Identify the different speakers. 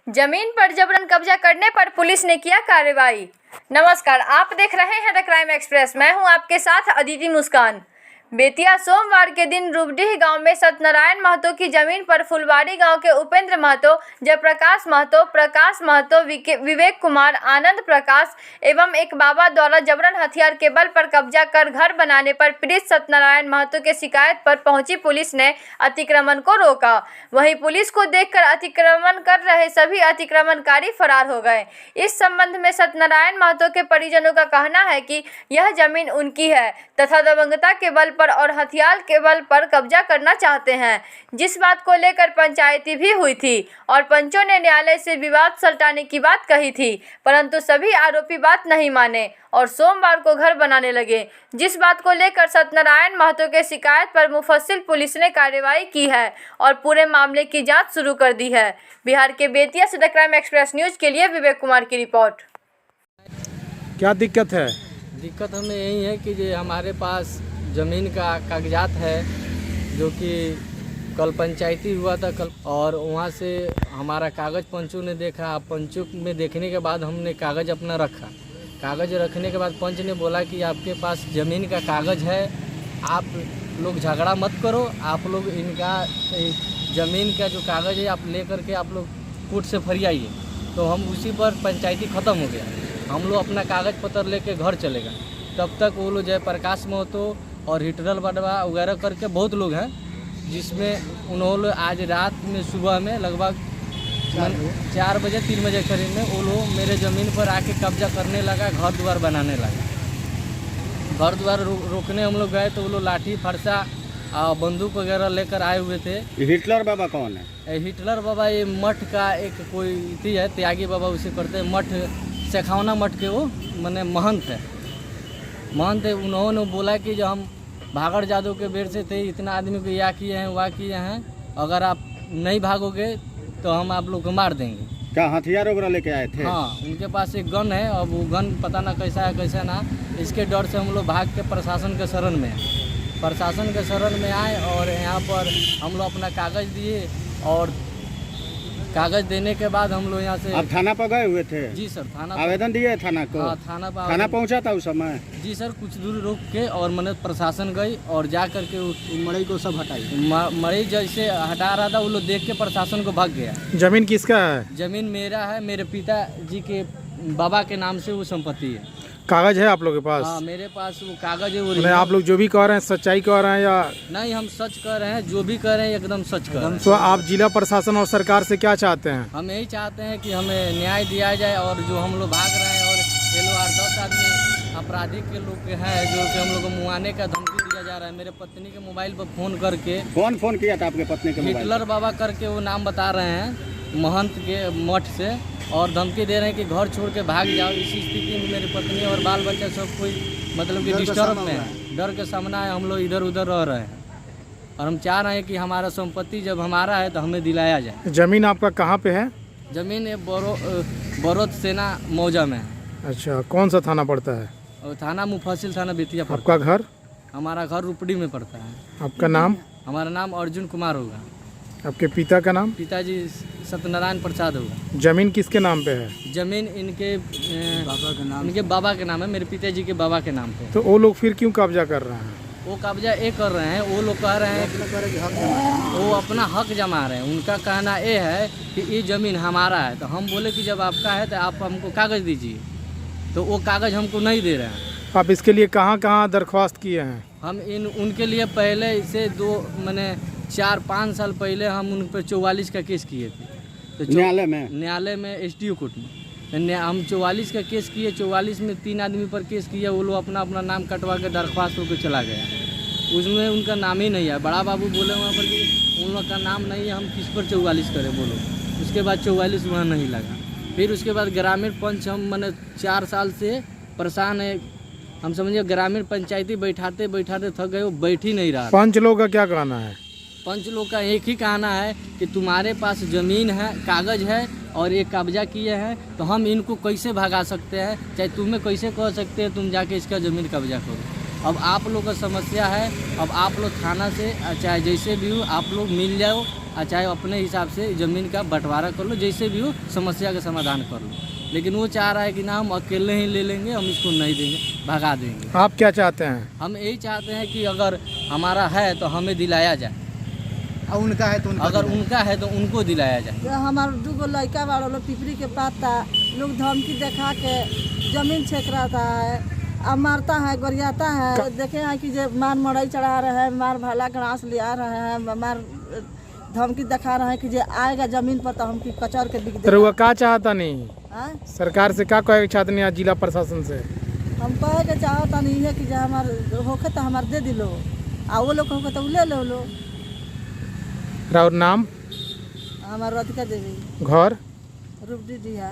Speaker 1: जमीन पर जबरन कब्जा करने पर पुलिस ने किया कार्रवाई। नमस्कार, आप देख रहे हैं द क्राइम एक्सप्रेस। मैं हूं आपके साथ अदिति मुस्कान। बेतिया सोमवार के दिन रूपडीह गांव में सत्यनारायण महतो की जमीन पर फुलवाड़ी गांव के उपेंद्र महतो, जयप्रकाश महतो, प्रकाश महतो, विवेक कुमार, आनंद प्रकाश एवं एक बाबा द्वारा जबरन हथियार के बल पर कब्जा कर घर बनाने पर पीड़ित सत्यनारायण महतो के शिकायत पर पहुंची पुलिस ने अतिक्रमण को रोका। वहीं पुलिस को देखकर अतिक्रमण कर रहे सभी अतिक्रमणकारी फरार हो गए। इस संबंध में सत्यनारायण महतो के परिजनों का कहना है कि यह जमीन उनकी है तथा दबंगता के बल पर और हथियार के बल पर कब्जा करना चाहते हैं, जिस बात को लेकर पंचायती भी हुई थी और पंचों ने न्यायालय से विवाद सलटाने की बात कही थी, परंतु सभी आरोपी बात नहीं माने और सोमवार को घर बनाने लगे, जिस बात को लेकर सत्यनारायण महतो के शिकायत पर मुफस्सिल पुलिस ने कार्रवाई की है और पूरे मामले की जांच शुरू कर दी है। बिहार के बेतिया से द क्राइम एक्सप्रेस न्यूज के लिए विवेक कुमार की रिपोर्ट।
Speaker 2: क्या दिक्कत है?
Speaker 3: दिक्कत हमें यही है कि जो हमारे पास ज़मीन का कागजात है, जो कि कल पंचायती हुआ था कल, और वहाँ से हमारा कागज़ पंचों ने देखा। पंचों में देखने के बाद हमने कागज़ अपना रखा। कागज़ रखने के बाद पंच ने बोला कि आपके पास ज़मीन का कागज़ है, आप लोग झगड़ा मत करो, आप लोग इनका ज़मीन का जो कागज़ है आप ले करके आप लोग कोर्ट से फरियाइए। तो हम उसी पर पंचायती ख़त्म हो गया। हम लोग अपना कागज़ पत्र लेके घर चले गए। तब तक वो लोग जयप्रकाश महतो और हिटरल बडवा वगैरह करके बहुत लोग हैं, जिसमें उन्होंने आज रात में सुबह में लगभग 4 बजे 3 बजे करीब में वो लोग मेरे ज़मीन पर आके कब्जा करने लगा, घर द्वार बनाने लगा। घर द्वार रोकने हम लोग गए तो वो लोग लाठी फरसा बंदूक वगैरह लेकर आए हुए थे।
Speaker 2: हिटलर बाबा कौन है?
Speaker 3: हिटलर बाबा ये मठ का एक कोई थी है, त्यागी बाबा उसे करते हैं। मठ शेखावना मठ के वो मैंने महंत है। उन्होंने बोला कि जो हम भागड़ जादव के बेर से थे, इतना आदमी को या किए हैं वहाँ किए हैं, अगर आप नहीं भागोगे तो हम आप लोग को मार देंगे।
Speaker 2: क्या हथियार वगैरह लेके आए थे?
Speaker 3: हाँ, उनके पास एक गन है और वो गन पता ना कैसा है कैसा ना। इसके डर से हम लोग भाग के प्रशासन के शरण में आए और यहाँ पर हम लोग अपना कागज़ दिए और कागज़ देने के बाद हम लोग यहाँ से।
Speaker 2: आप थाना पर गए हुए थे?
Speaker 3: जी सर, थाना
Speaker 2: आवेदन दिए थाना को?
Speaker 3: हाँ,
Speaker 2: थाना पहुँचा था उस समय?
Speaker 3: जी सर, कुछ दूर रुक के और मैंने प्रशासन गई और जा करके उस मड़ई को सब हटाई। मड़ई जैसे हटा रहा था वो लोग देख के प्रशासन को भाग गया।
Speaker 2: जमीन किसका है?
Speaker 3: जमीन मेरा है, मेरे पिताजी के बाबा के नाम से वो संपत्ति है।
Speaker 2: कागज है आप लोग के पास?
Speaker 3: हाँ, मेरे पास वो कागज है। वो
Speaker 2: आप लोग जो भी कह रहे हैं सच्चाई कह रहे हैं या
Speaker 3: नहीं? हम सच कह रहे हैं, जो भी कह रहे हैं एकदम सच कह रहे हैं।
Speaker 2: तो आप जिला प्रशासन और सरकार से क्या चाहते हैं?
Speaker 3: हम यही चाहते हैं कि हमें न्याय दिया जाए और जो हम लोग भाग रहे हैं और ये लोग 8-10 आदमी आपराधिक के लोग हैं जो कि हम लोग को मुआने का धमकी दिया जा रहा है। मेरे पत्नी के मोबाइल पर फ़ोन करके।
Speaker 2: कौन फ़ोन किया था आपके पत्नी के मोबाइल?
Speaker 3: हिटलर बाबा करके वो नाम बता रहे हैं महंत के मठ से, और धमकी दे रहे हैं कि घर छोड़ के भाग जाओ। इसी स्थिति में मेरी पत्नी और बाल बच्चा सब कोई मतलब कि डिस्टर्ब में है, डर के सामना है। हम लोग इधर उधर रह रहे हैं और हम चाह रहे हैं कि हमारा संपत्ति जब हमारा है तो हमें दिलाया जाए।
Speaker 2: ज़मीन आपका कहाँ पे है?
Speaker 3: ज़मीन बरोद सेना मौजा में है।
Speaker 2: अच्छा, कौन सा थाना पड़ता है?
Speaker 3: और थाना मुफस्सिल थाना बेतिया पड़ता
Speaker 2: आपका घर?
Speaker 3: हमारा घर रूपडी में पड़ता है।
Speaker 2: आपका नाम?
Speaker 3: हमारा नाम अर्जुन कुमार होगा।
Speaker 2: आपके पिता का नाम?
Speaker 3: पिताजी सत्यनारायण प्रसाद होगा।
Speaker 2: जमीन किसके नाम पे है?
Speaker 3: जमीन इनके बाबा के नाम है, मेरे पिताजी के बाबा के नाम पे।
Speaker 2: तो वो लोग फिर क्यों कब्जा कर रहे हैं?
Speaker 3: वो कब्जा ये कर रहे हैं, वो लोग कह रहे हैं वो अपना हक जमा रहे हैं। उनका कहना ये है कि ये ज़मीन हमारा है। तो हम बोले कि जब आपका है तो आप हमको कागज़ दीजिए, तो वो कागज़ हमको नहीं दे रहे हैं।
Speaker 2: आप इसके लिए कहाँ दरख्वास्त किए हैं?
Speaker 3: हम उनके लिए पहले से 4-5 साल पहले हम उन पर 44 का केस किए थे। तो न्यायालय में SDO कोर्ट में हम 44 का केस किए। 44 में 3 आदमी पर केस किया। वो लोग अपना नाम कटवा के दरख्वास्त होकर चला गया। उसमें उनका नाम ही नहीं है। बड़ा बाबू बोले वहाँ पर कि उन लोग का नाम नहीं है, हम किस पर 44 करें बोलो। उसके बाद 44 वहाँ नहीं लगा। फिर उसके बाद ग्रामीण पंच हम मैंने 4 साल से परेशान है। हम समझिए ग्रामीण पंचायती बैठाते थक गए, वो बैठ ही नहीं रहा।
Speaker 2: पंच लोग का क्या कहना है?
Speaker 3: पंच लोग का एक ही कहना है कि तुम्हारे पास ज़मीन है, कागज़ है और ये कब्जा किए हैं, तो हम इनको कैसे भगा सकते हैं? चाहे तुम्हें कैसे कह सकते हैं तुम जाके इसका ज़मीन कब्जा करो। अब आप लोग का समस्या है, अब आप लोग थाना से चाहे जैसे भी हो आप लोग मिल जाओ, चाहे अपने हिसाब से ज़मीन का बंटवारा कर लो, जैसे भी हो समस्या का समाधान कर लो। लेकिन वो चाह रहा है कि ना हम अकेले ही ले लेंगे, हम इसको नहीं देंगे, भगा देंगे।
Speaker 2: आप क्या चाहते हैं?
Speaker 3: हम यही चाहते हैं कि अगर हमारा है तो हमें दिलाया जाए,
Speaker 4: और उनका है तो
Speaker 3: अगर उनका है तो उनको दिलाया जाए।
Speaker 5: हमारे 2 लड़का वाला लोग पिपरी के पाता लोग धमकी दिखा के जमीन छेक रहा है, अब मारता है, गरियाता है। देखे हैं कि जो मार मड़ई चढ़ा रहे हैं, मार भाला ग्रास ले आ रहे हैं, मार धमकी दिखा रहे हैं कि जो आएगा जमीन पर तो हम की कचर के बिक
Speaker 2: तो वो क्या चाहता नहीं?
Speaker 5: हाँ?
Speaker 2: सरकार से क्या कहे चाहते नहीं? जिला प्रशासन से
Speaker 5: हम कहे के चाहता नहीं है कि जो हमार होके तो हमार दे दिलो, आ वो लोग होके तो ले लो लो।
Speaker 2: और नाम?
Speaker 5: हमार राधिका देवी,
Speaker 2: घर?
Speaker 5: रूपडी डिहा।